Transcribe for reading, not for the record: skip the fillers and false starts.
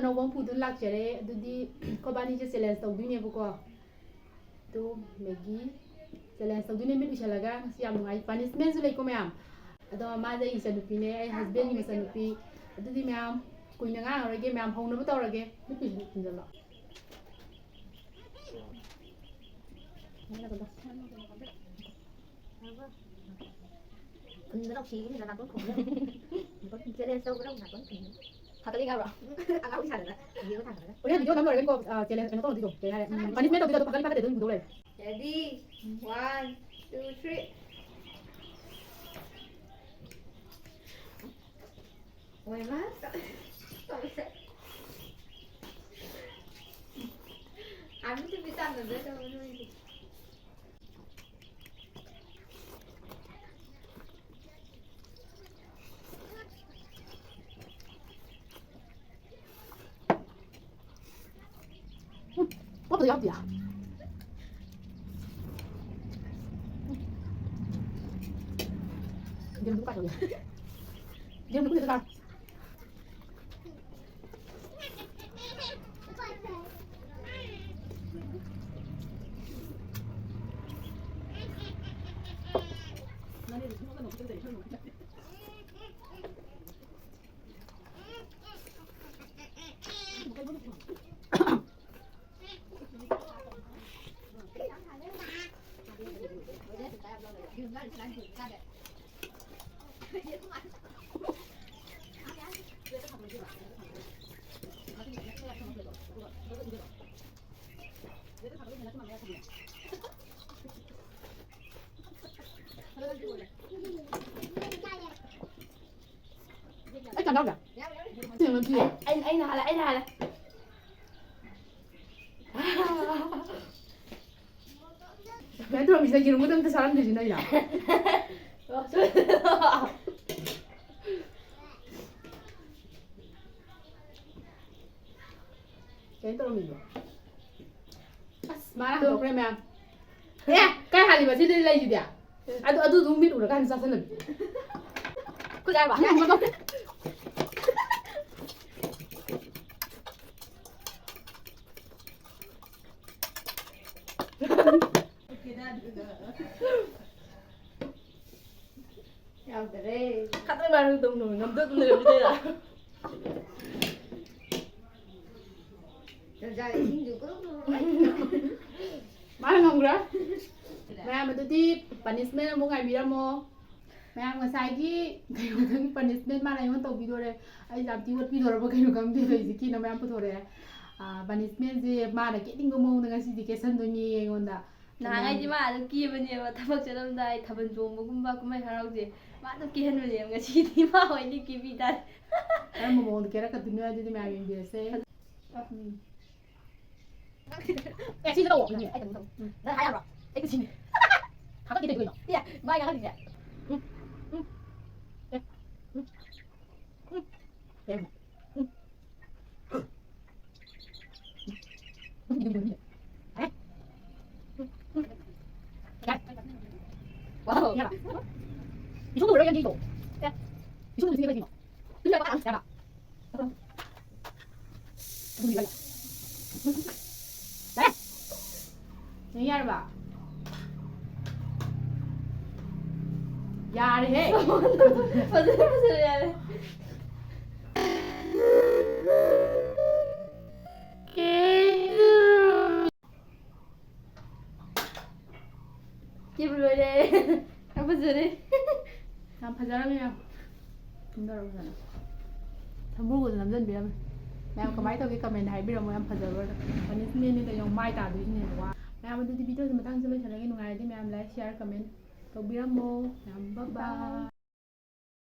ꯑꯅꯧꯕ ꯐꯨꯗꯨ ꯂꯥꯛꯆꯔꯦ ꯑꯗꯨꯗꯤ ꯀꯣꯕꯥꯅꯤꯁꯦ ꯆꯦꯂꯦꯟꯖ ꯇꯧꯗꯣꯏꯅꯦꯕꯀꯣ ꯑꯗꯣ ꯃꯦꯒꯤ ꯆꯦꯂꯦꯟꯖ ꯇꯧꯗꯣꯏꯅꯦ ꯃꯤꯠ ꯎꯏꯁꯜꯂꯒ ꯉꯁꯤ ꯌꯥꯝ ꯅꯨꯡꯉꯥꯏ ꯄꯥꯅꯤꯁꯃꯦꯟꯁꯨ ꯂꯩꯀꯣ ꯃꯌꯥꯝ ꯑꯗꯣ ꯃꯥꯁꯦ ꯑꯩ ꯏꯆꯟꯅꯨꯄꯤꯅꯦ ꯑꯩ ꯍꯁꯕꯦꯟꯒꯤ ꯃꯆꯟꯅꯨꯄꯤ ꯑꯗꯨꯗꯤ ꯃꯌꯥꯝ ꯀꯨꯏꯅ ꯉꯥꯡꯉꯔꯣꯏꯒꯦ ꯃꯌꯥꯝ ꯍꯧꯅꯕ ꯇꯧꯔꯒꯦ ꯃꯤꯠ ꯎꯏꯁꯜꯂꯣ 분들하고 지금 나쁜 공부 쟤네 속으로 나쁜 공부 다들 이거 알아 아까 우리 잘했다 이거 다 그래 우리 비디오 넘어가는 거 챌린지 이거 또 어디도 파니스멘트 어디도 바깥에 바깥에 되는 비디오 래 ready 1 2 3 얼마 아무튼 비쌌는데 저는 뭐 더 yaptı ya? Dia buka dulu. Dia buka dulu. Anh làm đâu vậy? Tiền làm gì vậy? anh là 왜 그럼 이제 이런 거 때문에 사람들이 지나이라. Cái tôi mình mà đâu phải mà cái hàng gì mà trên đây lấy gì vậy à tôi không biết được cái hàng sao thế này cứ ra bảo Katanya baru tung nung ngambil tuh dari dia. 여자 힘들고 Mana nggak? Mẹ itu di punishment mau ngai bilang mau mẹ nggak sagi kayak orang punishment mana yang tahu video deh ayo jadi buat video apa kayak orang dia itu sih kina mẹ apa tuh deh punishment sih mana kayak tinggal mau dengan si dikit sendiri yang onda 나가지 마. 너 끼어보니까 타박 저런다. 타번 좋은 거 kumba kumai harau지. 마도 끼하는지 뭔가 지디마 어디 끼비다. em mau kira ke dunia jadi mẹ yang biasa sih tahu ini 나 하야 봐 이거 지네 kakak kita juga 야 마이 가는 게 와우 야 이 정도 올라가는 게 이거 이 정도 되게 이거 근데 봐 야 봐 무슨 이거야 네 얘기하라 봐 야래 해 무슨 소리야? 기분 왜래? 무슨 소리? 난 바자람이야 힘들어 보잖아 참 모르고 남자는 미안해 mẹ có máy thôi cái comment này biết rồi em phải giờ rồi còn những nên là dùng mai tả đối với này quá mẹ mình đi video thì mình tăng cho lên channel cái này thì mẹ like share comment có biết không mẹ bye bye